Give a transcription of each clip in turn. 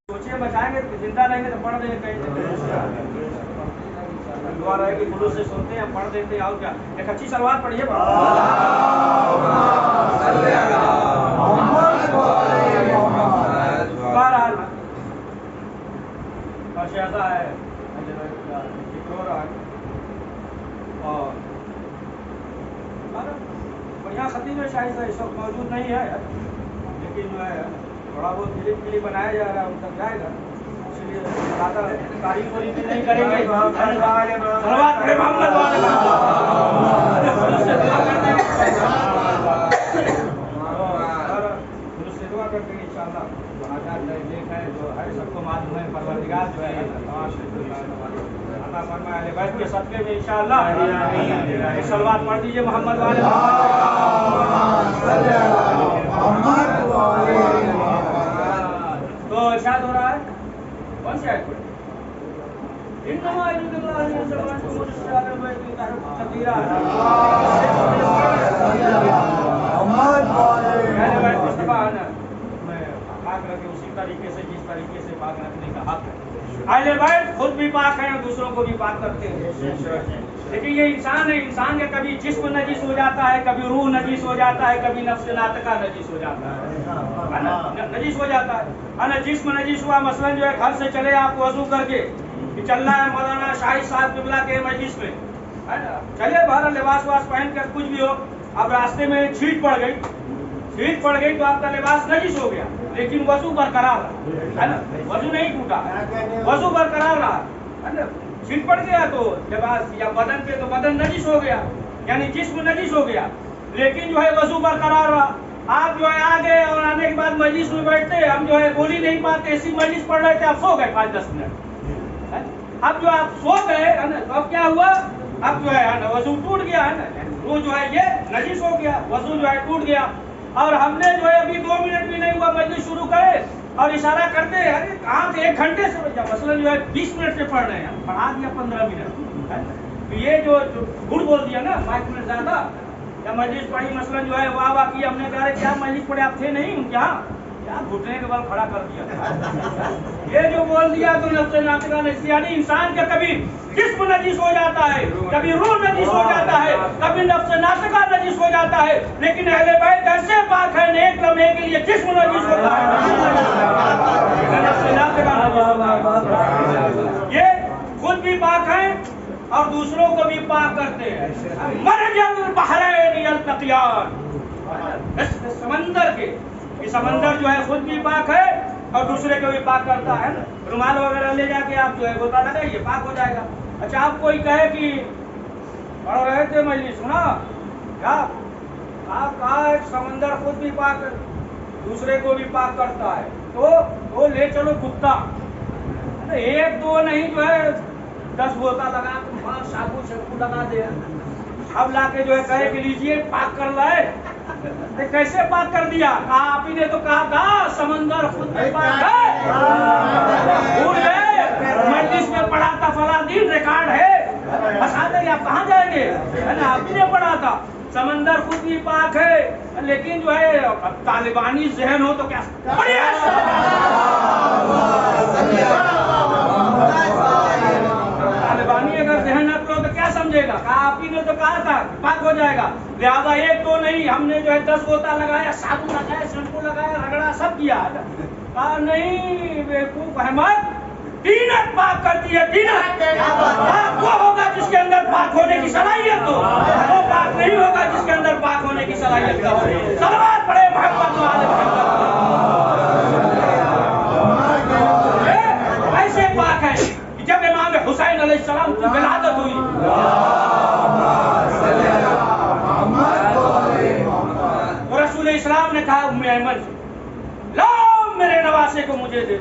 सोचिए बचाएंगे तो जिंदा रहेंगे तो पढ़ देंगे कहीं दुआ रहे कि गुरु से सुनते हैं पढ़ देते हैं और क्या एक अच्छी सलवात पढ़िए बहरहाल और ऐसा है और बढ़िया खतीब है शायद इस वक्त मौजूद नहीं है लेकिन जो है थोड़ा बहुत क्लिप क्लिप बनाया जा रहा है उन तक जाएगा इसलिए ज़्यादा तारीफ भी नहीं करेंगे दुआ करते हैं इंशाअल्लाह जो है सबको मालूम है परवरदिगार जो है अता फरमाए अहले बैत के सदके में इंशाअल्लाह सलवात पढ़ दीजिए मोहम्मद वाले तो इरशाद हो रहा है कौन सी आयत पढ़ी इन्नमा युरिदुल्लाहु अन युज़हिबा अन्कुम रिज्सा कबीरा उसी तरीके से जिस तरीके से पाक रखने का हक है अहले बैत खुद भी पाक हैं और दूसरों को भी पाक करते हैं लेकिन ये इंसान है इंसान के कभी जिस्म नजीस हो जाता है कभी रूह नजीस हो जाता है कभी नफ्स नातका नजीस हो जाता है नजीस हो जाता है जिस्म नजीस हुआ मसलन जो है घर से चले आप वजू करके कि चलना है मौलाना शाहिद साहब किबला के मजलिस में है ना चलिए बाहर लिबास वास पहन कर कुछ भी हो अब रास्ते में छींट पड़ गई तो आपका लिबास नजीस हो गया लेकिन वजू बरकरार है ना वजू नहीं टूटा वजू बरकरार रहा है ना छींट पड़ गया तो लिबास या बदन पे तो बदन नजीस हो गया यानी जिस्म नजीस हो गया लेकिन जो है वजू बरकरार रहा आप जो है आ गए और आने के बाद मजलिस में बैठते हम जो है बोल ही नहीं पाते ऐसी मजलिस पढ़ रहे थे आप सो गए 5-10 मिनट अब जो आप सो गए है ना तो अब क्या हुआ अब जो है ना वजू टूट गया है ना वो जो है ये नजीस हो गया वजू जो है टूट गया और हमने जो है अभी 2 मिनट भी नहीं हुआ मजलिस शुरू करे और इशारा करते हैं अरे कहाँ से 1 घंटे से मसलन जो है 20 मिनट से पढ़ रहे हैं पढ़ा दिया 15 मिनट तो ये जो गुड़ बोल दिया ना 5 मिनट ज्यादा या मजलिस पढ़ी मसलन जो है वाह वाह की हमने कहा क्या मजलिस पढ़े आप थे नहीं क्या घुटने के बल खड़ा कर दिया ये जो बोल दिया तो नफ्स नातिका नजीस यानी इंसान का कभी जिस्म नजीस हो जाता है कभी रूह नजीस हो जाता है कभी नफ्स नातिका नजीस हो जाता है लेकिन अहले बैत ऐसे पाक है एक लम्हे के लिए जिस्म नजीस होता है नफ्स नातिका नजीस होता है ये खुद भी पाक है और दूसरों को भी पाक करते हैं मरजल बहरैन यल्तक़ियान समंदर के समंदर जो है खुद भी पाक है और दूसरे को भी पाक करता है रुमाल वगैरह ले जाके आप जो है गोता लगाइए पाक हो जाएगा अच्छा आप कोई कहे कि पढ़ रहे थे मजलिस सुना क्या आप कहा एक समंदर खुद भी पाक दूसरे को भी पाक करता है तो ले चलो कुत्ता 1-2 नहीं जो है 10 गोता लगा साबुन शैम्पू लगा दे अब लाके जो है कहे कि लीजिए पाक कर लाए कैसे पाक कर दिया आप ही ने तो कहा था समंदर खुद में पाक है भूल गए मजलिस में पढ़ा था फला दिन रिकॉर्ड है बसा देंगे आप कहाँ जाएंगे है ना आप ही ने पढ़ा था समंदर खुद भी पाक है लेकिन जो है तालिबानी जहन हो तो क्या तालिबानी अगर जहन रख लो तो क्या समझेगा आप ही ने तो कहा था पाक हो जाएगा लिहाजा 1-2 नहीं हमने जो है 10 गोता लगाया साबुन लगाया शैम्पू लगाया रगड़ा सब किया कहा नहीं बेवकूफ अहमद तीनत पाक करती है तीनत वो होगा जिसके अंदर पाक होने की सलाहियत हो वो पाक नहीं होगा जिसके अंदर पाक होने की सलाहियत हो सलवात पढ़े मोहम्मद ऐसे पाक है कि जब इमाम हुसैन अलैहिस्सलाम की विलादत हुई तो रसूल इस्लाम ने कहा उम्मे ऐमन से लो मेरे नवासे को मुझे दे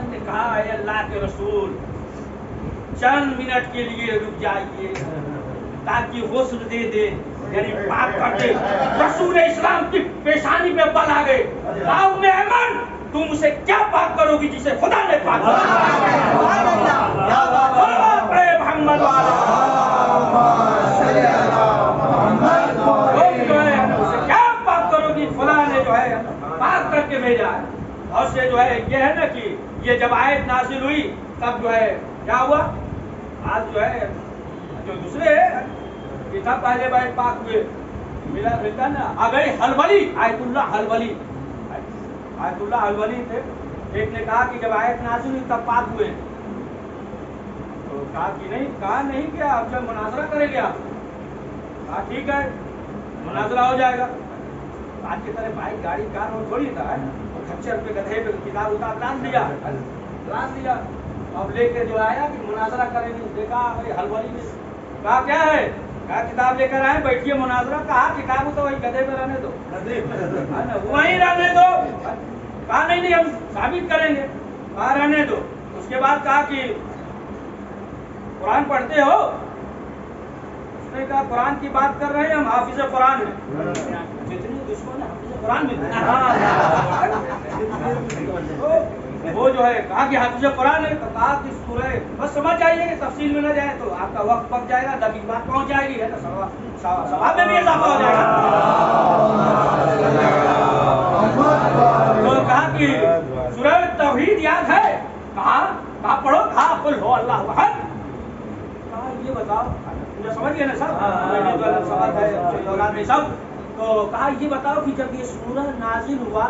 ने कहा अल्लाह के रसूल चंद मिनट के लिए रुक जाइए ताकि गुस्ल दे दे यानी पाक कर दे रसूल इस्लाम की पेशानी पे बल आ गए उम्मे ऐमन तुम उसे क्या पाक करोगी जिसे खुदा ने पाक मोहम्मद क्या पाक करोगी खुदा ने जो है पाक करके भेजा है और से سے جو ہے یہ ہے نا کہ یہ جب آیت نازل ہوئی تب جو ہے کیا ہوا، آج جو ہے جو دوسرے یہ تھا پہلے بیت پاک ہوئے ملتا نا آ گئی حلولی، آیت اللہ حلولی، آیت اللہ حلولی تھے. ایک نے کہا کہ جب آیت نازل ہوئی تب پاک ہوئے، تو کہا کہ نہیں، کہا نہیں کہ آپ جب مناظرہ کریں گے، آپ کہا ٹھیک ہے مناظرہ ہو جائے گا. آج کی طرح بائک گاڑی کار اور تھوڑی تھا، کچر پہ گدھے پہ کتاب اتار لاس دیا، اب لے کے جو آیا کہ مناظرہ کریں گے. دیکھا حلولی نے کہا کیا ہے، کہا کتاب لے کر آئے بیٹھیے مناظرہ. کہا کتاب تو وہی گدھے پہ رہنے دو، وہیں رہنے دو. کہا نہیں ہم ثابت کریں گے. کہا رہنے دو. اس کے بعد کہا کہ قرآن پڑھتے ہو؟ اس نے کہا قرآن کی بات کر رہے ہیں ہم، حافظ قرآن ہیں. جتنی دشمن ہے حافظ قرآن میں وہ جو ہے کہا کہ حافظ قرآن ہے. تو کہا کہ سورہ بس سمجھ جائیے کہ تفصیل میں نہ جائے تو آپ کا وقت پک جائے گا، دقیق بات پہنچ جائے گی، ہے نا، ثواب میں بھی اضافہ ہو جائے گا. تو کہا کہ سورہ توحید یاد ہے؟ کہا پڑھو. کہا قل ہو اللہ احد. کہا یہ بتاؤ، مجھے سمجھ گئے نا سب. تو کہا یہ بتاؤ کہ جب یہ سورہ نازل ہوا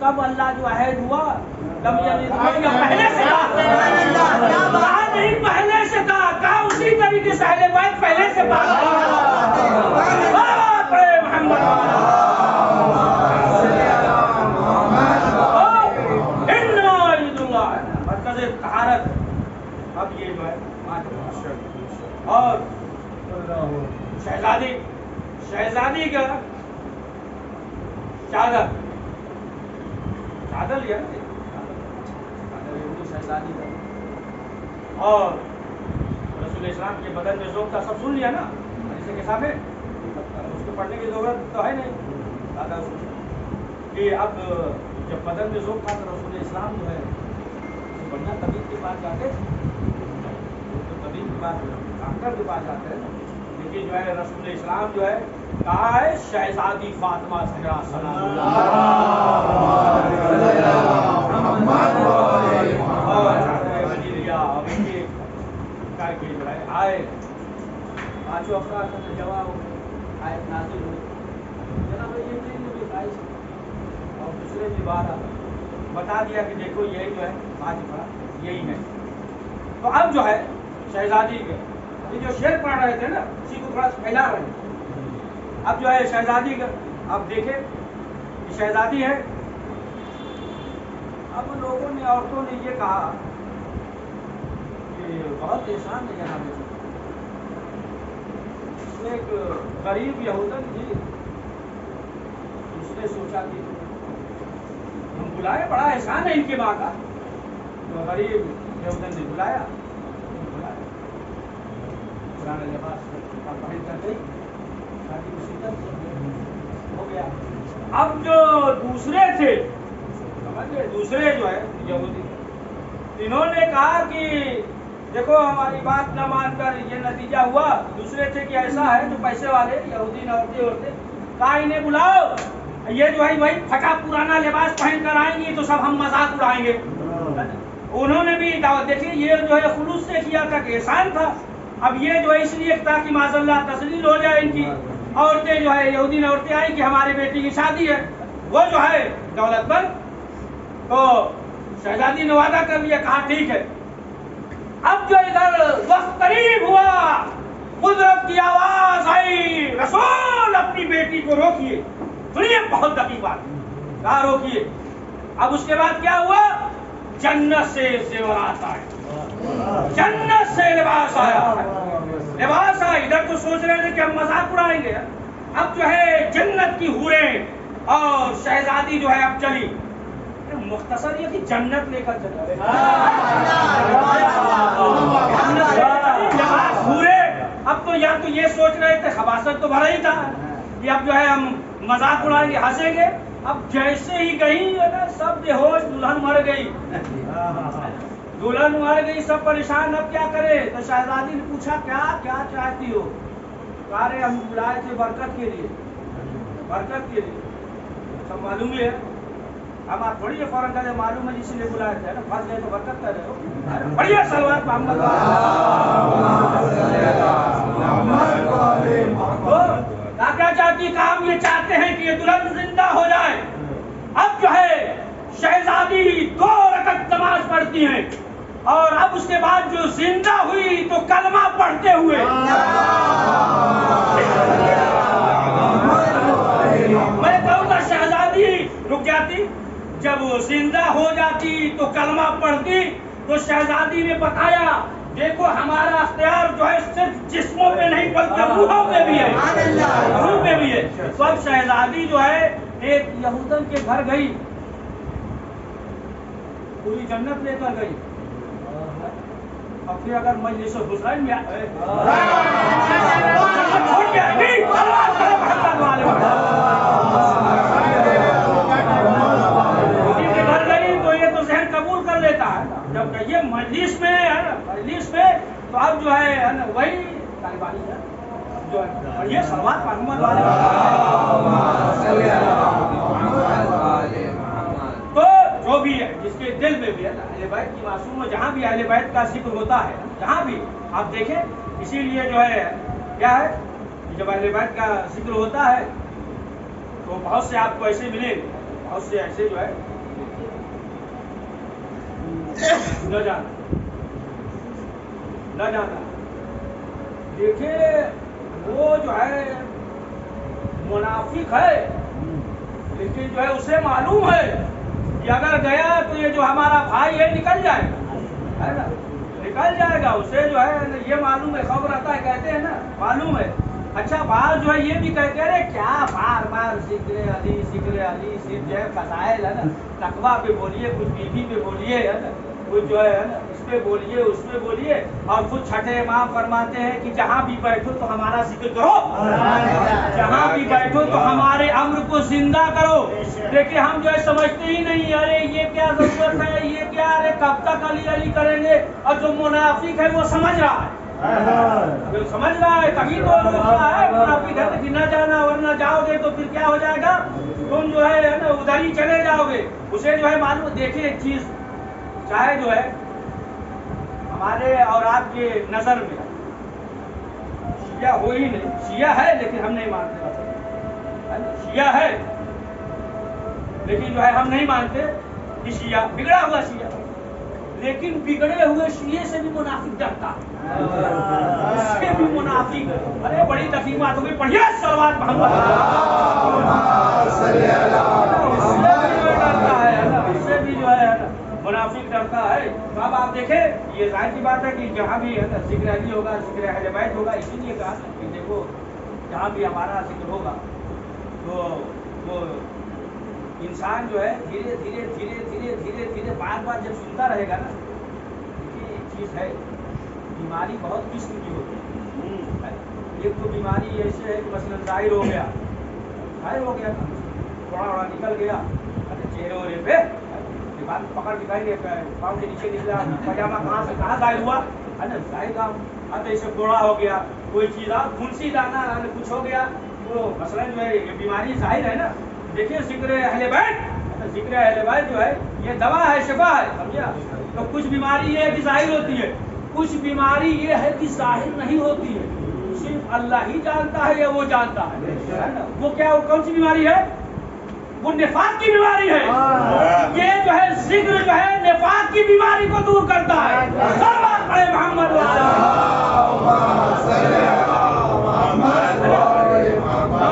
تب اللہ جو عہد ہوا پہلے سے تھا؟ کہا نہیں پہلے سے تھا. کہا اسی طریقے سے اہل بیت پہلے سے تھا. مرکز طہارت. اب یہ جو ہے اور شہزادی کا چادر لیا نا، شہزادی کا، اور رسول اسلام کے بدن میں ذوق کا سب سن لیا نا حدیث کے سامنے. اس کو پڑھنے کی ضرورت تو ہے نہیں دادا کہ اب جب بدن میں ذوق تھا تو رسول اسلام جو ہے بڑھیا طبیب کے پاس جاتے، طبیب کے پاس ڈاکٹر کے پاس جاتے ہیں. لیکن جو ہے رسول اسلام جو ہے کہا ہے شہزادی فاطمہ زہرا سلام اللہ آئے پانچوں افراد کا جواب آیت نازل ہوئی. جناب یہ بھی خواہش اور دوسرے بھی بات بتا دیا کہ دیکھو یہی جو ہے پانچ افراد یہی ہے. تو اب جو ہے شہزادی کے یہ جو شعر پڑھ رہے تھے نا اسی کو تھوڑا پھیلا رہے ہیں. اب جو ہے شہزادی کا اب دیکھیں کہ شہزادی ہے. اب لوگوں نے عورتوں نے یہ کہا کہ بہت احسان ہے یہاں پہ. اس میں ایک غریب یہودن تھی، اس نے سوچا کہ ہم بلائے، بڑا احسان ہے ان کی ماں کا. تو غریب یہودن نے بلایا، پرانا لباس پہن کر گئی، شادی کی سنت ہو گیا. اب جو دوسرے تھے سمجھے، دوسرے جو ہے یہودی، انہوں نے کہا کہ دیکھو ہماری بات نہ مان کر یہ نتیجہ ہوا. دوسرے تھے کہ ایسا ہے جو پیسے والے یہودی عورتیں کہا انہیں بلاؤ، یہ جو ہے وہی پھٹا پرانا لباس پہن کر آئیں گی تو سب ہم مذاق اڑائیں گے. انہوں نے بھی دعوت دیکھی، یہ جو ہے خلوص سے کیا تھا کہ احسان تھا. اب یہ جو ہے اس لیے تاکہ معاذ اللہ تذلیل ہو جائے ان کی عورتیں جو ہے یہودی عورتیں آئیں کہ ہمارے بیٹی کی شادی ہے، وہ جو ہے دولت مند. تو شہزادی نے وعدہ کر لیا، کہا ٹھیک ہے. اب جو ادھر وقت قریب ہوا، قدرت کی آواز آئی، رسول اپنی بیٹی کو روکیے. سنیے بہت دقیق بات، کہا روکیے. اب اس کے بعد کیا ہوا؟ جنت سے زیورات آئے، جنت سے لباس آیا، لباس آیا. ادھر تو سوچ رہے تھے کہ ہم مذاق اڑائیں گے، اب جو ہے جنت کی حوریں اور شہزادی جو ہے اب چلی. مختصر یہ کہ جنت لے کر چلے حوریں. اب تو یا تو یہ سوچ رہے تھے، خباثت تو بھرا ہی تھا کہ اب جو ہے ہم مذاق اڑائیں گے، ہنسیں گے. اب جیسے ہی گئی سب بے ہوش، دلہن مر گئی، دلہن مر گئی، سب پریشان. اب کیا کرے؟ تو شہزادی نے پوچھا کیا چاہتی ہو؟ کہا رہے ہم بلائے تھے برکت کے لیے، برکت کے لیے. سب معلوم ہی ہے हम आप थोड़ी ये फौरन कहते मालूम है जिसने बुलाया था ना, फंस गए तो बरकत कर रहे हो। बढ़िया सलवार मोहम्मद। तो क्या चाहती काम ये चाहते हैं कि ये दुल्हन जिंदा हो जाए। अब जो है शहजादी 2 रकअत नमाज पढ़ती हैं और अब उसके बाद जो जिंदा हुई तो कलमा पढ़ते हुए मैं कहूँगा शहजादी रुक जाती, जब वो जिंदा हो जाती तो कलमा पढ़ती। तो शहजादी ने बताया देखो हमारा अख्तियार जो है सिर्फ जिस्मों पे नहीं बल्कि रूहों पे भी है, रूह पे भी है। तो अब शहजादी जो है एक यहूदन के घर गई, पूरी जन्नत लेकर गई और फिर अगर मजलिस हुसैन में घर गई तो ये तो जहन कबूल कर लेता है। जब ये मजलिस में है ना, मजलिस में तो अब जो है ना वही तालिबानी है जो है ये सलवात मोहम्मद वाले। तो जो भी है जिसके दिल में भी है अहले बैत की मासूम, जहाँ भी अहले बैत का जिक्र होता है, जहाँ भी आप देखें, इसीलिए जो है क्या है जब अहले बैत का जिक्र होता है तो बहुत से आपको ऐसे मिलेंगे, बहुत से ऐसे जो है न जाना देखे वो जो है मुनाफिक है, लेकिन जो है उसे मालूम है कि अगर गया तो ये जो हमारा भाई है निकल जाएगा, है ना, निकल जाएगा। उसे जो है ये मालूम है, खबर आता है कहते हैं ना मालूम है। अच्छा बात जो है ये भी कहते हैं क्या बार बार जिक्र अली सिर्फ जो है फसाइल है ना, तकवा पे बोलिए, कुछ बीवी पे बोलिए, है ना, कुछ जो है ना इस पे बोलिए उस पे बोलिए, और खुद छठे इमाम फरमाते हैं कि जहाँ भी बैठो तो हमारा जिक्र करो, जहाँ भी बैठो तो हमारे अम्र को जिंदा करो। देखिए हम जो है समझते ही नहीं, अरे ये क्या जरूरत है, ये क्या, अरे कब तक अली अली करेंगे। और जो मुनाफिक है वो समझ रहा है, जो समझ रहा है तभी तो रोक रहा है। मुनाफिक है कि न जाना, वरना जाओगे तो फिर क्या हो जाएगा, तुम जो है ना उधर ही चले जाओगे। उसे जो है मालूम। देखिए एक चीज, चाहे जो है हमारे और आपके नजर में शिया हो ही नहीं, शिया है लेकिन हम नहीं मानते, शिया है लेकिन जो है हम नहीं मानते कि शिया बिगड़ा हुआ शिया, लेकिन बिगड़े हुए शिये से भी मुनाफिक डरता है, उससे भी मुनाफिक। अरे बड़ी तकलीफ बात हो गई, बढ़िया सलवात मोहम्मद डरता है, उससे भी जो है मुनाफिक डरता है। तो अब आप देखें ये जाहिर की बात है कि जहाँ भी है ना जिक्र अली होगा, जिक्र अहले बैत होगा, इसीलिए कहा कि देखो जहाँ भी हमारा जिक्र होगा तो वो इंसान जो है धीरे धीरे धीरे धीरे धीरे धीरे बार बार जब सुनता रहेगा ना, देखिए एक चीज़ है, बीमारी बहुत किस्म की होती है। एक तो बीमारी ऐसे है कि मसलन जाहिर हो गया थोड़ा निकल गया चेहरे वहरे पे, बात पकड़ के कहेंगे पाँव के नीचे निकला, पजामा कहाँ गायब हुआ, है ना, जाहिर हाथ ऐसे गोड़ा हो गया, कोई चीज़ फुंसी दाना कुछ हो गया, तो मसलन जो है ये बीमारी जाहिर है ना। देखिए जिक्र अहले बैत जो है ये दवा है, शिफा है, समझा। तो कुछ बीमारी ये है कि जाहिर होती है, कुछ बीमारी ये है कि जाहिर नहीं होती है, सिर्फ अल्लाह ही जानता है या वो जानता है ना। वो क्या, वो कौन सी बीमारी है, वो निफाक की बीमारी है। ये जो है जिक्र जो है निफाक की बीमारी को दूर करता है। सल्लल्लाहु अलैहि मोहम्मद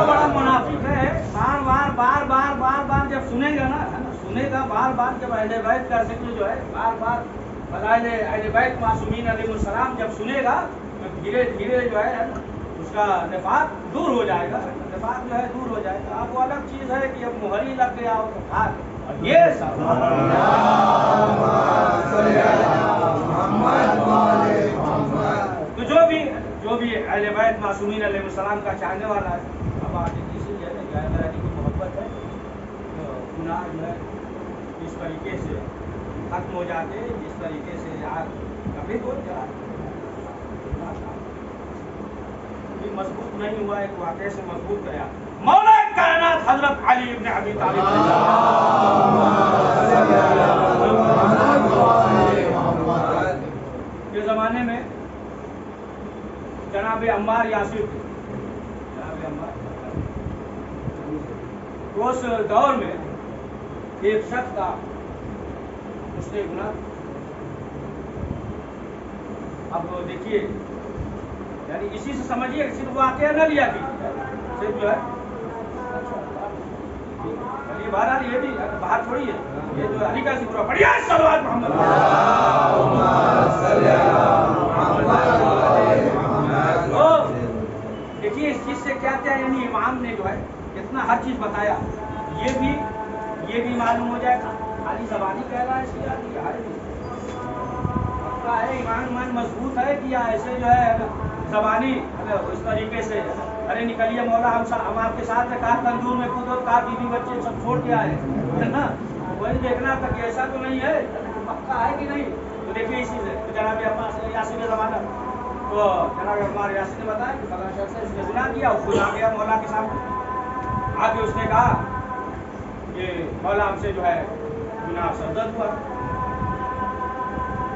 बड़ा मुनाफिक है, बार बार जब सुनेगा ना, है ना, सुनेगा बार बार, जब अहले बैत का जिक्र जो है बार बार फज़ाइल अहले बैत मासूमीन अलैहिस्सलाम जब सुनेगा तो धीरे धीरे जो है उसका निफाक दूर हो जाएगा, निफाक जो है दूर हो जाएगा। अब वो अलग चीज़ है कि अब मुहरी लग गया हो तो भाग, ये सब तो जो भी अहले बैत मासूमीन अलैहिस्सलाम का चाहने वाला है, अब आगे इसीलिए है ना अहले की मोहब्बत है, तो गुनाह जो है इस तरीके से खत्म हो जाते, जिस तरीके से आग कभी तो जला मजबूत नहीं हुआ, एक वाक़े से मजबूत गया। मौला कायनात حضرت علی ابن ابی طالب کے زمانے میں جناب عمار یاسر اس دور میں ایک شخص کا اس نے گناہ. اب دیکھیے یعنی اسی سے سمجھیے صرف واقعہ نہ لیا کہ صرف جو ہے علی بہرحال یہ بھی باہر تھوڑی ہے یہ جو علی کا ذکر بڑھیا صلوات محمد. دیکھیے اس چیز سے کیا کیا یعنی امام نے جو ہے اتنا ہر چیز بتایا. یہ بھی معلوم ہو جائے گا خالی زبانی کہہ رہا ہے شیعہ کی ہے ایمان مضبوط ہے کہ یا ایسے جو ہے زبانی اس طریقے سے ارے نکلیے مولا ہم آپ کے ساتھ کہا تندور میں کودو کہا بیوی بچے سب چھوڑ کے آئے ہے نا. وہی دیکھنا تھا کہ ایسا تو نہیں ہے پکا ہے کہ نہیں. تو دیکھیے اسی سے جناب یاسر کا زمانہ تو جناب عمار یاسر نے بتایا کہ فلاں شخص نے اس نے گناہ کیا اور خود آ گیا مولا کے سامنے آگے اس نے کہا کہ مولا ہم سے جو ہے گناہ سرزد ہوا.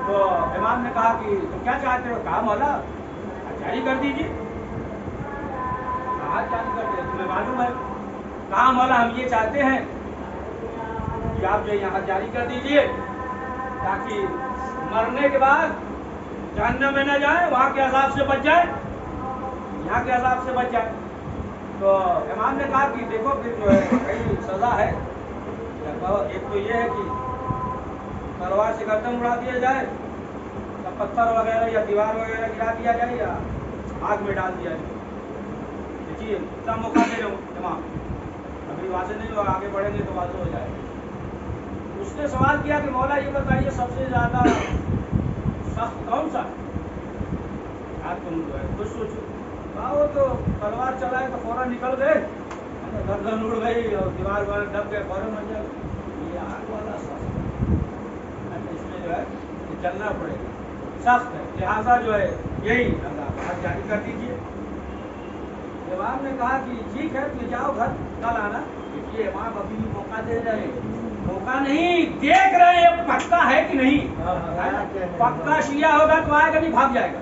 تو امام نے کہا کہ تم کیا چاہتے ہو. کہا مولا جاری کر دیجیے. کہا جاری کر دیں تمہیں معلوم ہے. کہا مولا ہم یہ چاہتے ہیں کہ آپ جو یہاں جاری کر دیجیے تاکہ مرنے کے بعد جہنم میں نہ جائے وہاں کے عذاب سے بچ جائے یہاں کے عذاب سے بچ جائے. تو امام نے کہا کہ دیکھو پھر جو ہے کئی سزا ہے. ایک تو یہ ہے کہ تلوار سے گردن اڑا دیا جائے یا پتھر وغیرہ یا دیوار وغیرہ گرا دیا جائے یا آگ میں ڈال دیا جائے. دیکھیے اتنا موقع دے رہے ہوں امام ابھی واضح نہیں ہو آگے بڑھیں گے تو واضح ہو جائے. اس نے سوال کیا کہ مولا یہ بتائیے سب سے زیادہ سخت کون سا تم جو ہے کچھ سوچو. کہا وہ تو تلوار چلائے تو فوراً نکل گئے گردن اڑ گئی اور دیوار وغیرہ دب گئے فوراً مر جائے. یہ آگ والا سخت اس میں جو ہے چلنا پڑے گا سخت ہے لہٰذا جو ہے یہی اللہ جاری کر دیجیے. امام نے کہا کہ ٹھیک ہے تو جاؤ گھر کل آنا. دیکھیے امام ابھی بھی موقع دے رہے ہیں موقع نہیں دیکھ رہے ہیں پکا ہے کہ نہیں. پکا شیعہ ہوگا تو آئے گا نہیں بھاگ جائے گا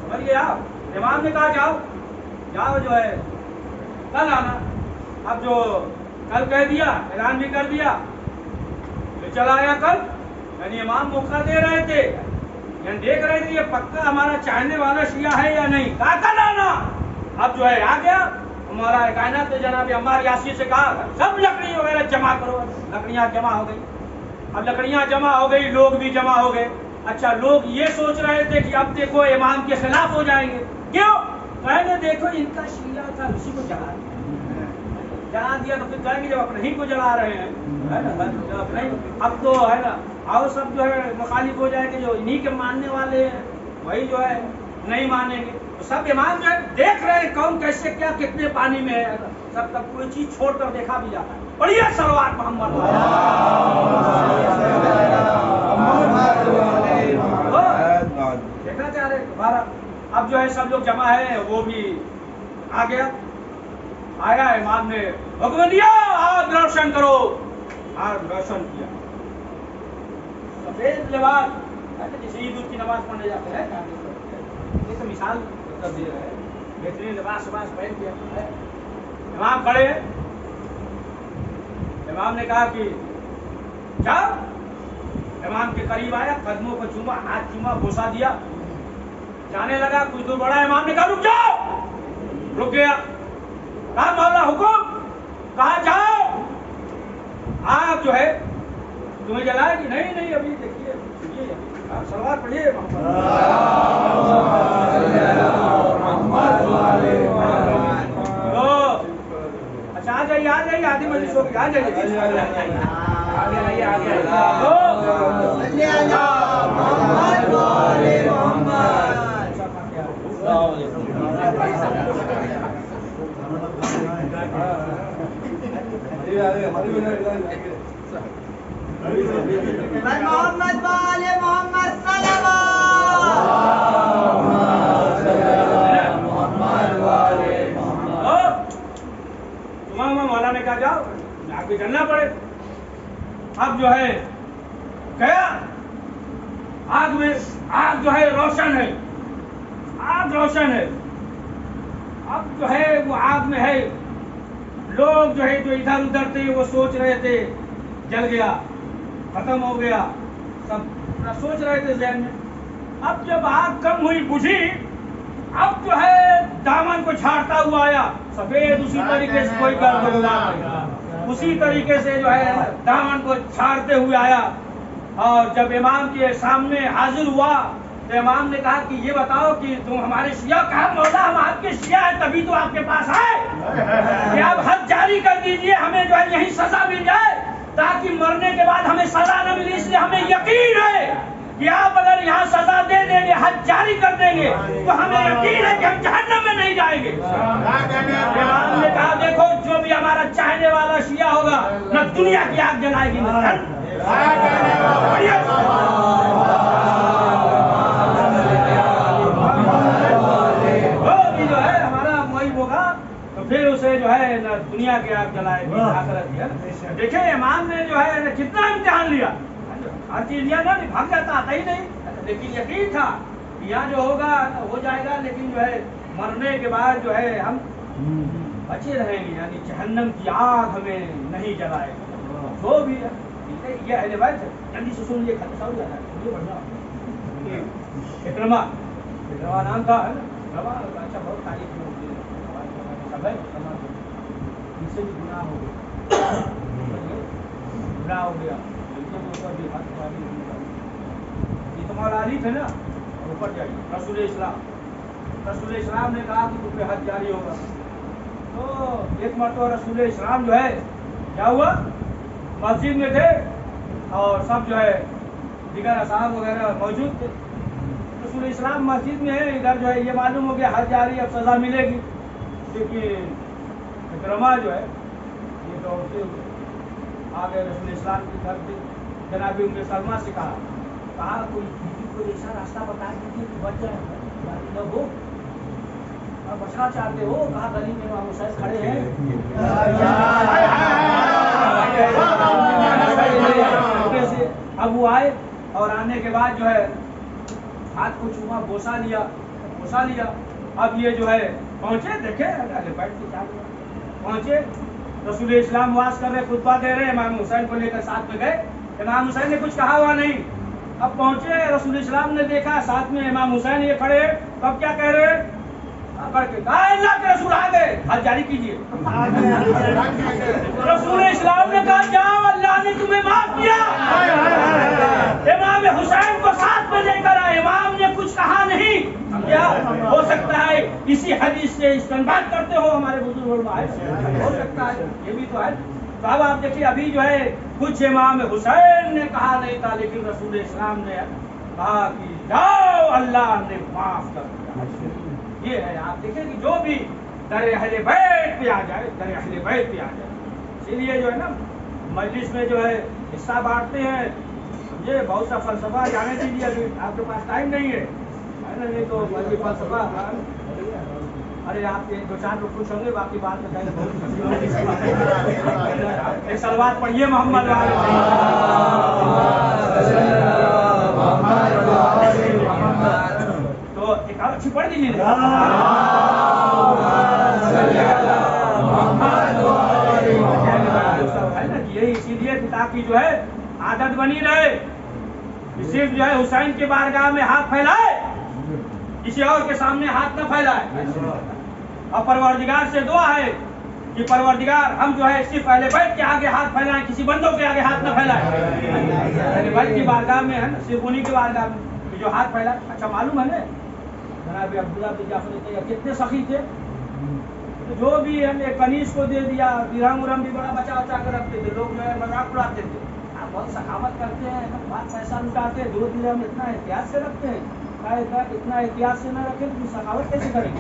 سمجھیے آپ. امام نے کہا جاؤ جو ہے کل آنا. اب جو کل کہہ دیا اعلان بھی کر دیا تو چلا آیا کل. یعنی امام موقع دے رہے تھے یعنی دیکھ رہے تھے یہ پکا ہمارا چاہنے والا شیعہ ہے یا نہیں. کہا کل آنا. اب جو ہے آ گیا ہمارا کائنات نے جناب عمار یاسر سے کہا سب لکڑی وغیرہ جمع کرو. لکڑیاں جمع ہو گئی. اب لکڑیاں جمع ہو گئی لوگ بھی جمع ہو گئے. اچھا لوگ یہ سوچ رہے تھے کہ اب دیکھو امام کے خلاف ہو جائیں گے. کیوں کہنے دیکھو ان کا شیعہ تھا اسی کو جلا دیا تو پھر کہیں گے جب اپنے ہی کو جلا رہے ہیں اب تو ہے نا اور سب جو ہے مخالف ہو جائے گے جو انہی کے ماننے والے ہیں وہی جو ہے نہیں مانیں گے. تو سب امام جو ہے دیکھ رہے ہیں کون کیسے کیا کتنے پانی میں ہے سب تک کوئی چیز چھوڑ کر دیکھا بھی جاتا ہے. بڑھیا صلوات محمد دیکھنا چاہ رہے دوبارہ. اب جو ہے سب لوگ جمع ہے وہ بھی آ گیا. آیا امام نے حکم دیا آگ روشن کرو. آگ روشن کیا. سفید لباس جیسے عید کی نماز پڑھنے جاتے ہیں یہ تو مثال دے رہے ہیں. بہترین لباس پہن کیا ہے. امام کھڑے. امام نے کہا کہ جاؤ. امام کے قریب آیا قدموں کو چوما ہاتھ چوما بوسا دیا جانے لگا. کچھ دور بڑھا امام نے کہا رک جاؤ. رک گیا. کہا مولا حکم. کہا جاؤ آگ جو ہے تمہیں جلائے گی. نہیں ابھی دیکھیے سلوات پڑھیے اچھا آ جائیے آدھی مجلس ہو گئی. آ جائیے محمد والے محمد تمام जलना पड़े। अब जो है गया आग में, आग जो है रोशन है, आग रोशन है। अब जो है वो आग में है, लोग जो है जो इधर उधर थे वो सोच रहे थे जल गया, खत्म हो गया, सब पूरा सोच रहे थे जहन में। अब जब आग कम हुई, बुझी, अब जो है दामन को छाड़ता हुआ आया सफेद, उसी तरीके से कोई गर्द उसी तरीके से जो है दामन को छाड़ते हुए आया। और जब इमाम के सामने हाजिर हुआ तो इमाम ने कहा कि ये बताओ कि तुम हमारे शिया, कहा मौला हम आपके शिया हैं तभी तो आपके पास आए कि आप हद जारी कर दीजिए, हमें जो है यही सजा मिल जाए ताकि मरने के बाद हमें सजा न मिले। इसलिए हमें यकीन है कि आप अगर यहाँ सजा दे देंगे, हद जारी कर देंगे तो हमें यकीन है कि हम जहन्नम में नहीं जाएंगे। इमाम ने कहा देखो जो भी हमारा चाहने वाला शिया होगा न दुनिया की आग जलाएगी न जो है हमारा वही होगा तो फिर उसे जो है न दुनिया की आग जलाएगी आखिरत है। देखिए इमाम ने जो है न कितना इम्तिहान लिया, हर चीज लिया ना, भाग जाता आता ही नहीं, लेकिन यकीन था कि यहाँ जो होगा हो जाएगा, लेकिन जो है मरने के बाद जो है हम बचे रहेंगे, यानी जहन्नम की आग हमें नहीं जलाएगी। जो भी है ये अहले बैत है, जल्दी से सुन, ये खतरा हो जाता है, ये बढ़िया इकरमा नाम था है ना, अच्छा बहुत तारीफ सब है, इनसे भी गुनाह हो गया, गुनाह हो गया, ये तुम्हारा आरिफ है ना, ऊपर जाइए। रसूल इस्लाम ने कहा कि तुम पे हद जारी होगा। तो एक मरतबा रसूल इस्लाम जो है क्या हुआ, मस्जिद में थे और सब जो है दिगर असहाब वगैरह मौजूद थे। रसूल इस्लाम मस्जिद में है, इधर जो है ये मालूम हो गया हद जारी, अब सजा मिलेगी, लेकिन इकरमा जो है ये दौड़ते हुए आ गए रसूल इस्लाम के घर पे। जनाबी उम्मे सलमा से कहा कोई ऐसा रास्ता बता दीजिए कि बच जाए न हो, और बचना चाहते हो, कहा गली में इमाम हुसैन खड़े हैं। अब वो आए और आने के बाद जो है हाथ को चूमा, बोसा लिया। अब ये जो है पहुंचे, देखे अरे बैठ के क्या पहुंचे, रसूल इस्लाम वास कर रहे, खुतबा दे रहे, इमाम हुसैन को लेकर साथ में गए। इमाम हुसैन ने कुछ कहा हुआ नहीं। अब पहुंचे, रसूल इस्लाम ने देखा साथ में इमाम हुसैन ये खड़े, तब क्या कह रहे हैं, अल्लाह के रसूल आ गए, हाथ जारी कीजिए। रसूल इस्लाम ने कहा जाओ, अल्लाह ने तुम्हें माफ किया। इमाम हुसैन को साथ में लेकर आए, इमाम ने कुछ कहा नहीं। क्या हो सकता है इसी हदीस से इस्तेमाल करते हो हमारे बुजुर्ग, हो सकता है, ये भी तो है। तो अब आप देखिए अभी जो है कुछ इमाम हुसैन ने कहा नहीं था, लेकिन रसूल इस्लाम ने कहा कि जाओ, अल्लाह ने माफ कर दिया। ये है, आप देखें कि जो भी दर अहले बैत पे आ जाए, दर अहले बैत पे आ जाए। इसीलिए जो है ना मजलिस में जो है हिस्सा बांटते हैं, ये बहुत सा फलसफा जाने दीजिए, अभी आपके पास टाइम नहीं है ना, नहीं तो फलसफा। अरे आपके दो चार लोग खुश होंगे, बाकी बात बताइए। एक सलवात पढ़िए मोहम्मद वाले। तो एक अच्छी पढ़ दीजिए। यही इसीलिए ताकि जो है आदत बनी रहे, सिर्फ जो है हुसैन के बारगाह में हाथ फैलाए, किसी और के सामने हाथ न फैलाए। और परवरदिगार से दुआ है कि परवरदिगार हम जो है सिर्फ अहले बैत के आगे हाथ फैलाएं, किसी बंदों के आगे हाथ न फैलाएं। अहले बैत की बारगाह में है ना, सिर्फ उन्हीं की बारगाह में जो हाथ फैलाए। अच्छा मालूम है ना जनाब अब्दुल्लाह बिन जाफर कितने सखी थे, तो जो भी हमने कनीज को दे दिया, दिरहम उरहम भी बड़ा बचा कर रखते थे, लोग जो है मजाक उड़ाते थे, आप बहुत सखावत करते हैं, बात पैसा लुटाते हैं, 2 दिरहम इतना एहतियात से रखते हैं, इतना एहतियात से न रखें तो सखावत कैसे करेंगे,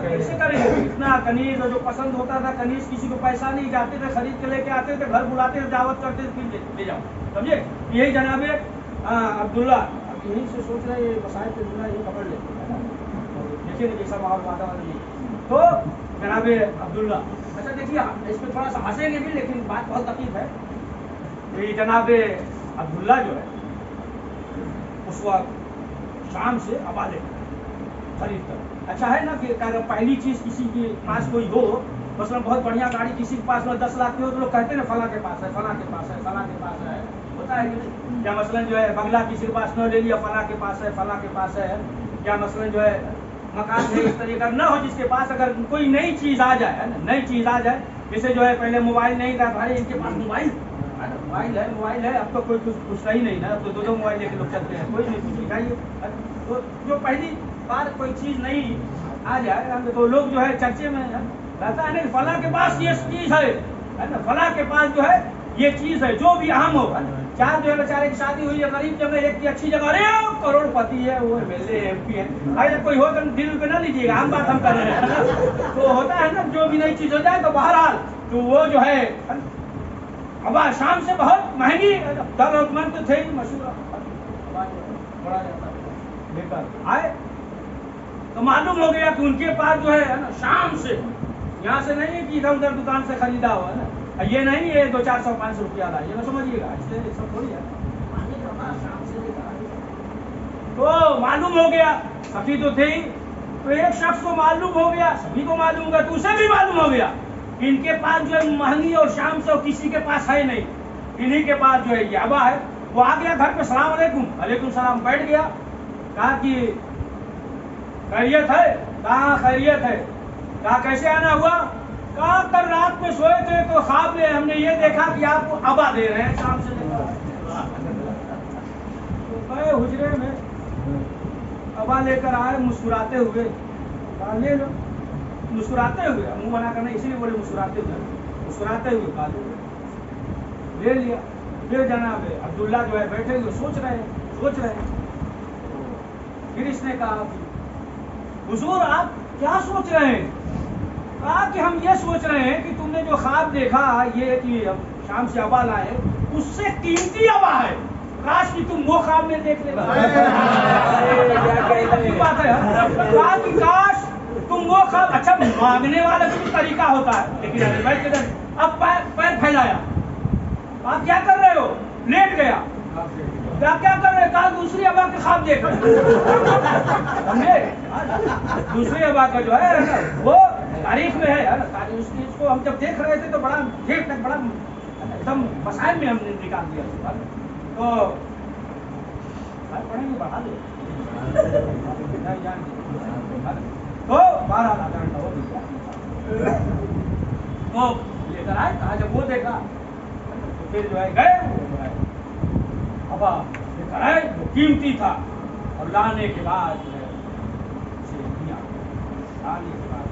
कैसे करेंगे। इतना कनीज जो पसंद होता था, कनीज किसी को पैसा नहीं, जाते थे खरीद के लेके आते थे, घर बुलाते थे, दावत करते थे, फिर ले जाओ, समझे। यही जनाबे अब्दुल्ला अब यहीं से सोच रहे मसाइल पे ये पकड़ लेते हैं, देखिए कैसा माहौल वातावरण। तो जनाब अब्दुल्ला। अच्छा देखिए, इस पर थोड़ा सा हंसेंगे भी, लेकिन बात बहुत दकीक है। ये जनाब अब्दुल्ला जो है उस वक्त शाम से हवा लेकर खरीद कर, अच्छा है ना कि अगर पहली चीज किसी के पास कोई हो, मतलब बहुत बढ़िया गाड़ी किसी के पास 10 लाख की हो, तो लोग कहते हैं ना फला के पास है, फला के पास है, फला के पास है, होता है कि नहीं? या मसलन जो है बंगला किसी के पास न ले लिया, फला के पास है, फला के पास है। या मसलन जो है मकान है इस तरीके का न हो जिसके पास, अगर कोई नई चीज आ जाए, है ना, नई चीज आ जाए, जैसे जो है पहले मोबाइल नहीं था, भाई इनके पास मोबाइल है, अब तो कोई कुछ पूछता ही नहीं ना, अब तो 2 मोबाइल लेके लोग चलते हैं, कोई नहीं पूछेगा ये। तो जो पहली बार कोई चीज नई आ जाए तो लोग जो है चर्चे में रहता है ना, फला के पास ये चीज है ना, फला के पास जो है ये चीज है, जो भी अहम हो, है ना। चार जो है बेचारे की शादी हुई है गरीब जगह, एक की अच्छी जगह, अरे करोड़पति है, वो MLA MP है, अगर कोई हो तो दिल पे ना लीजिएगा, हम बात हम कर रहे हैं ना। तो होता है ना, जो भी नई चीज हो जाए तो बहरहाल तो वो जो है अब शाम से बहुत महंगी दौलतमंद तो थे ही, मशहूर बड़ा लेकर आए तो मालूम हो गया कि उनके पास जो है ना शाम से, यहाँ से नहीं है कि इधर उधर दुकान से खरीदा हुआ है ना, ये नहीं है 200, 400, 500 रुपया ला, ये ना समझिएगा, इसलिए सब थोड़ी है। शाम से तो मालूम हो गया, सभी तो थे ही, तो एक शख्स को मालूम हो गया, सभी को मालूम हो गया, तो उसे भी मालूम हो गया इनके पास जो है महंगी और शाम से किसी के पास है नहीं, इन्हीं के पास जो है ये हवा है। वो आ गया घर पे, सलाम अलैकुम, अलैकुम सलाम, बैठ गया, कहा कि खैरियत है? कहा खैरियत है। कहा कैसे आना हुआ? कहा कल रात में सोए थे तो ख्वाब में हमने ये देखा कि आपको हवा दे रहे हैं शाम से लेकर। तो गए हुजरे में, हवा लेकर आए मुस्कुराते हुए, कहा ले लो, मुस्कुराते हुए, मुंह बना करना इसीलिए बोले मुस्कुराते हुए, मुस्कुराते हुए कहा ले लिया। फिर जनाब अब्दुल्ला जो है बैठे हुए सोच रहे हैं। फिर इसने कहा हुजूर आप क्या सोच रहे हैं? कहा कि हम ये सोच रहे हैं कि तुमने जो ख्वाब देखा ये कि हम शाम से हवा लाए, उससे कीमती हवा है, काश कि तुम वो ख्वाब में देख ले। बात है, कहा कि काश तुम वो ख्वाब, अच्छा मांगने वाला भी तरीका होता है, लेकिन बैठ के अब पैर फैलाया, आप क्या कर रहे हो? लेट गया, क्या कर रहे? कहा दूसरी हवा के ख्वाब देख रहे, समझे? दूसरी हवा का जो है ना वो तारीख में है, उस चीज को हम जब देख रहे थे तो बड़ा देर तक बड़ा एकदम मसाइल में हमने निकाल दिया। तो पढ़ेंगे, बढ़ा दो तो 12 आधा घंटा हो गया। तो लेकर आए, कहा जब वो देखा तो फिर जो है गए हवा लेकर आए, जो कीमती था, और लाने के बाद जो है उसे दिया, लाने के बाद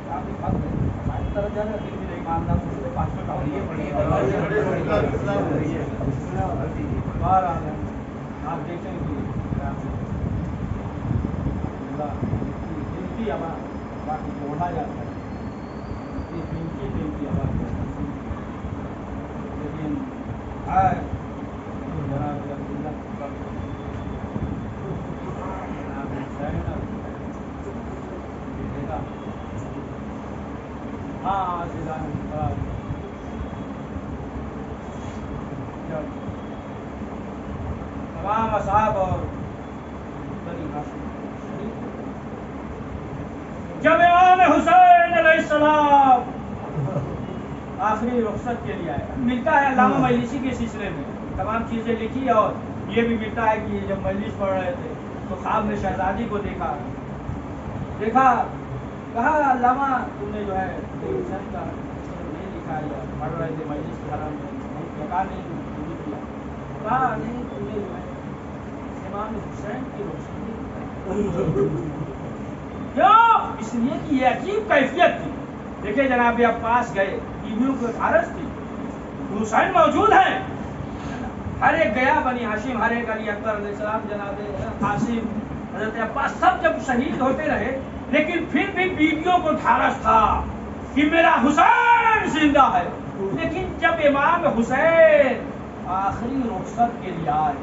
काफी फर्क है, हमारी तरफ जाना फिर भी नहीं मानता, उसके पास में बाहर आ गए। आप देखें कि कीमती हवा बाकी बोला जाता है, कीमती हवा, लेकिन हाँ तमाम असहाब और जब इमाम हुसैन अलैहिस्सलाम आखिरी रुखसत के लिए आए, मिलता है अल्लामा मजलिसी के सिलसिले में तमाम चीजें लिखी, और ये भी मिलता है कि जब मजलिस पढ़ रहे थे तो ख्वाब में शहजादी को देखा, कहा अल्लामा तुमने जो है हुसैन का ये लिखा है, पढ़ रहे थे मजलिस के हरम में, कहा नहीं किया, कहा नहीं तुमने जो है इमाम हुसैन की रुखसत क्यों? इसलिए कि ये अजीब कैफियत थी। देखिए जनाब अब्बास गए, बीवियों की भारत थी, हुसैन मौजूद हैं, हर एक गया, बनी हाशिम, हर एक अली अकबर अलैहिस्सलाम, जनाब कासिम, हजरत अब्बास सब जब शहीद होते रहे, लेकिन फिर भी बीवियों को धारस था कि मेरा हुसैन जिंदा है। लेकिन जब इमाम हुसैन आखिरी रुखसत के लिए आए,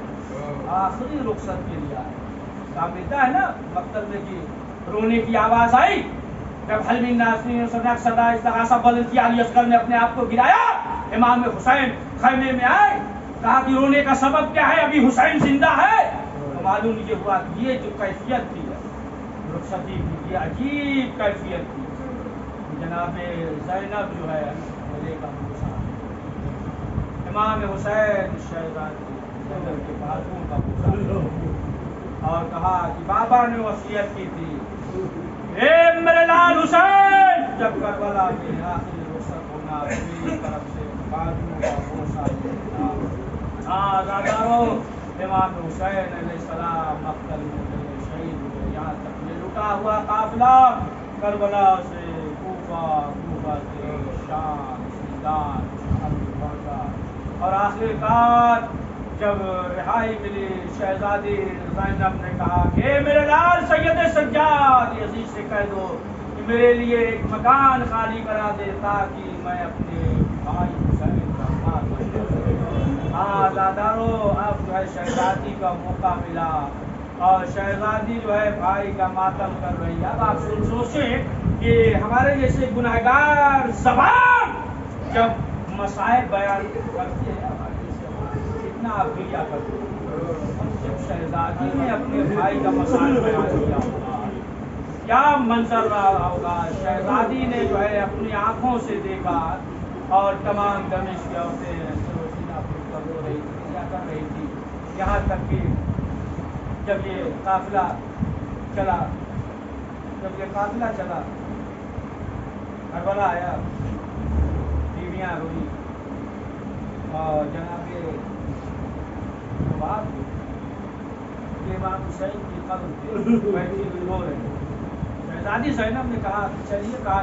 आखिरी रुखसत के लिए आए, मिलता है ना मकतब में कि रोने की आवाज आई, جب حلمی ناصرین صدا استغاثہ بلند کیا، علی اصغر نے اپنے آپ کو گرایا، امام حسین خیمے میں آئے، کہا کہ رونے کا سبب کیا ہے، ابھی حسین زندہ ہے؟ تو معلوم یہ ہوا کہ یہ جو کیفیت تھی رخصتی کی، یہ عجیب کیفیت تھی. جناب زینب جو ہے گلے کا بوسہ، امام حسین شہزادی زینب کے بازوؤں کا بوسہ، اور کہا کہ بابا نے وصیت کی تھی، اے میرے لال حسین، جب کربلا کے آخری رخصت ہونا میری طرف سے بازوؤں کا بوسہ لینا. آزادارو، امام حسین علیہ السلام مقتل میں شہید ہوئے. یہاں تک یہ لٹا ہوا قافلہ کربلا سے کوفہ سے شام، سیدان، اور آخر کار جب رہائی ملی، شہزادی زینب نے کہا کہ میرے لال سید سجاد عزیز سے کہہ دو کہ میرے لیے ایک مکان خالی کرا دے تاکہ میں اپنے بھائی حسین کا ماتم. ہاں دادارو، اب جو ہے شہزادی کا موقع ملا اور شہزادی جو ہے بھائی کا ماتم کر رہی ہے. اب آپ سوچیں کہ ہمارے جیسے گنہگار زبان جب مسائب بیان کرتے ہیں، کتنا آپ کیا کرتے ہیں. جب شہزادی نے اپنے بھائی کا مسائل بیان کیا ہوگا، کیا منظر رہا ہوگا. شہزادی نے جو ہے اپنی آنکھوں سے دیکھا اور تمام دمشق کی عورتیں رو رہی تھی، کیا کر رہی تھی. یہاں تک کہ جب یہ قافلہ چلا کربلا آیا، بیویاں روئی اور جناب یہ امام حسین کی قبر پہ بیٹھی ہوئی رو رہے. شہزادی زینب نے کہا چلیے، کہا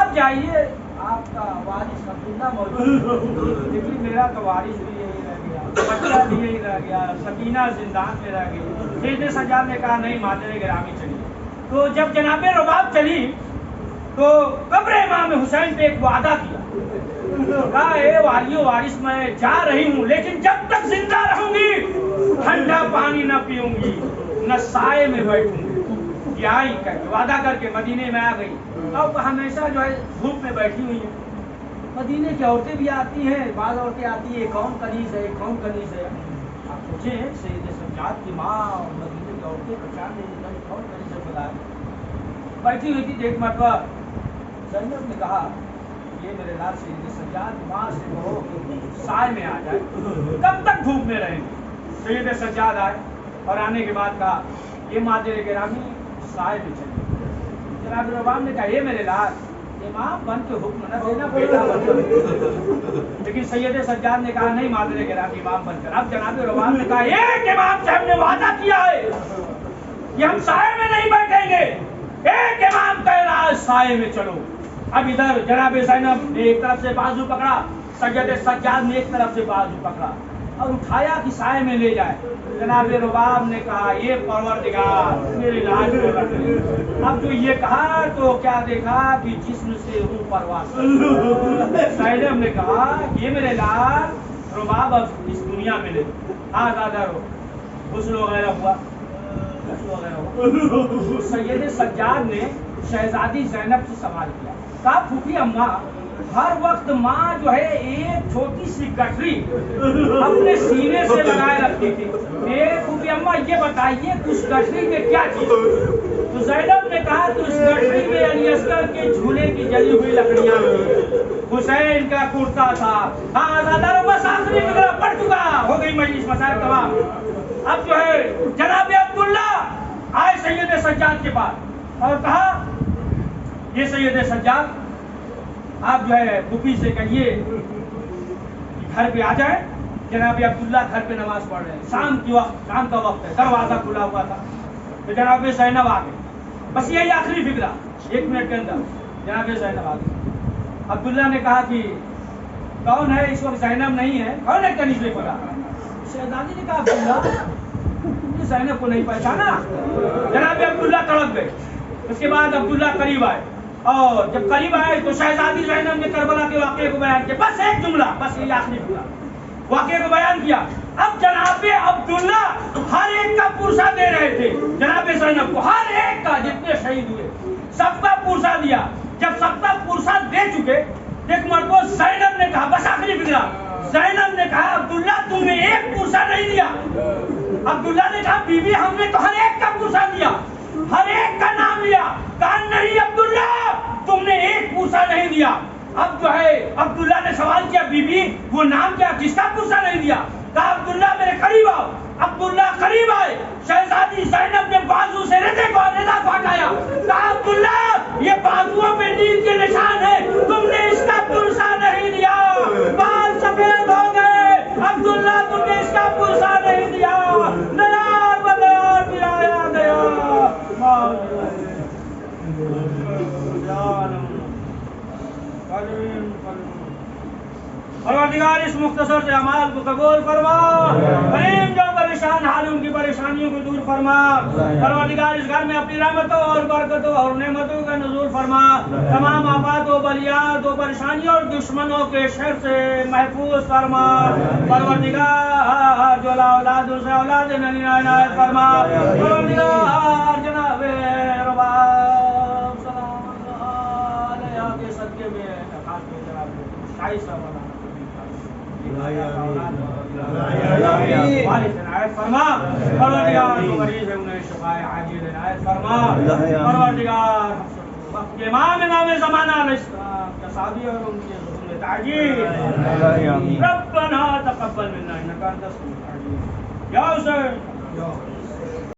آپ جائیے، آپ کا وارث عبداللہ موجود، لیکن میرا تو وارث بھی یہی رہ گیا، بچہ بھی یہی رہ گیا، سکینہ زندان میں رہ گئی. سید سجاد نے کہا نہیں مادر گرامی چلیے. تو جب جناب رباب چلی تو قبر امام حسین پہ ایک وعدہ کیا، کہا اے والی و وارث میں جا رہی ہوں، لیکن جب تک زندہ رہوں گی ٹھنڈا پانی نہ پیوں گی، نہ سائے میں بیٹھوں گی. یہ آئی کر کے وعدہ کر کے مدینے میں آ گئی. اب ہمیشہ جو ہے دھوپ میں بیٹھی ہوئی ہیں. مدینے کی عورتیں بھی آتی ہیں، بعض عورتیں آتی ہیں، کون کنیز ہے کون کنیز ہے. آپ سوچیں سید سجاد کی ماں اور مدینے کی عورتیں پہچان نہیں کون کنیز ہے. بلا بیٹھی ہوئی تھی. ایک مرتبہ زینب نے کہا یہ میرے لال سید سجاد ماں سے کہو سائے میں آ جائے، کب تک دھوپ میں رہیں گے. سید سجاد آئے اور آنے کے بعد کہا یہ مادر گرامی سائے میں چلے. جناب رباب نے کہا یہ میرے لال امام بن کے حکم نہ دینا، بیٹا بن کر. لیکن سید سجاد نے کہا نہیں مادر گرامی امام بن کر. اب جناب رباب نے کہا ایک امام سے ہم نے وعدہ کیا ہے کہ ہم سائے میں نہیں بیٹھیں گے، ایک امام کہہ رہا ہے سائے میں چلو. اب ادھر جناب زینب نے ایک طرف سے بازو پکڑا، سید سجاد نے ایک طرف سے بازو پکڑا اور اٹھایا کہ سائے میں لے جائے. جناب رباب نے کہا یہ پروردگار میرے لاج کو رکھ لے. اب جو یہ کہا تو کیا دیکھا کہ جسم سے روح پرواز. زینب نے کہا یہ میرے لاج رباب اب اس دنیا میں لے. ہاں دادا رو غسل وغیرہ ہوا. سید سجاد نے شہزادی زینب سے سوال کیا، کہا پھوپھی اماں ہر وقت ماں جو ہے ایک چھوٹی سی گٹری اپنے سینے سے لگائے رکھتی تھی. پھوپھی اماں یہ بتائیے اس گٹری میں کیا چیز؟ تو زینب نے کہا کہ اس گٹری میں علی اصغر کے جھولے کی جلی ہوئی لکڑیاں تھی، حسین کا کرتا تھا. ہاں دادا بس آخری فکرہ پڑ چکا، ہو گئی مجلس مسائل تمام. اب جو ہے جناب عبداللہ آئے سید سجاد کے پاس اور کہا یہ سید سجاد آپ جو ہے پھوپھی سے کہیے گھر پہ آ جائیں. جناب عبداللہ گھر پہ نماز پڑھ رہے ہیں، شام کا وقت ہے، دروازہ کھلا ہوا تھا. تو جناب زینب آ گئے. بس یہی آخری فکرہ 1 منٹ کے اندر جناب زینب آ گئے. عبداللہ نے کہا کہ کون ہے اس وقت؟ زینب نہیں ہے. کون ہے کنیز پڑا؟ شہزادی نے کہا عبداللہ زینب کو نہیں پہچانا. جناب عبداللہ تڑپ گئے. اس کے بعد عبداللہ قریب آئے اور جب قریب آئے تو شہزادی زینب نے کربلا کے واقعے کو بیان کیا. بس ایک جملہ، بس یہ آخری جملہ واقعے کو بیان کیا. اب جناب عبداللہ ہر ایک کا پرسہ دے رہے تھے جناب زینب کو، ہر ایک کا جتنے شہید ہوئے سب کا پورسا دیا. جب سب کا پورسا دے چکے ایک مرتبہ زینب نے کہا, بس آخری بگڑا, زینب نے کہا عبداللہ تم نے ایک پورسا نہیں دیا. عبداللہ نے کہا بی بی ہم نے تو ہر ایک کا پورسا دیا, ہر ایک کا نام لیا. کہا نہیں عبداللہ تم نے ایک پورسا نہیں دیا. اب جو ہے عبداللہ نے سوال کیا بی بی وہ نام کیا, کس کا پورسا نہیں دیا. کہا عبداللہ میرے قریب آؤ. عبداللہ قریب آئے, شہزادی زینب نے بازو سے رضا کو ہٹایا. کہا عبداللہ یہ بازوؤں پہ نیل کے نشان ہے, تم نے اس کا پورسا نہیں دیا. بال سفید ہو گئے. عبداللہ تم نے اس کا پورسا نہیں دیا. نیار بدار پلایا گیا. پروردگار اس مختصر سے اعمال کو قبول فرما. کریم جو پریشان حال ان کی پریشانیوں کو دور فرما. پروردگار اس گھر میں اپنی رحمتوں اور برکتوں اور نعمتوں کا نزول فرما. تمام آفات و بلیات و پریشانیوں اور دشمنوں کے شر سے محفوظ فرما. پروردگار جو اولاد سے اولاد ننی عنایت فرما. پروردگار جناب رباب سلام علیہ کے صدقے میں خاص میں جناب شاہی صاحب عنایت فرما. پروردگار جو مریض ہے انہیں شفائے عاجل عنایت فرما. پروردگار وقت امام زمانہ علیہ السلام کا صحابی اور ان کے ظہور تعجیل. ربنا تقبل منا انک انت السمیع العلیم. یا حسین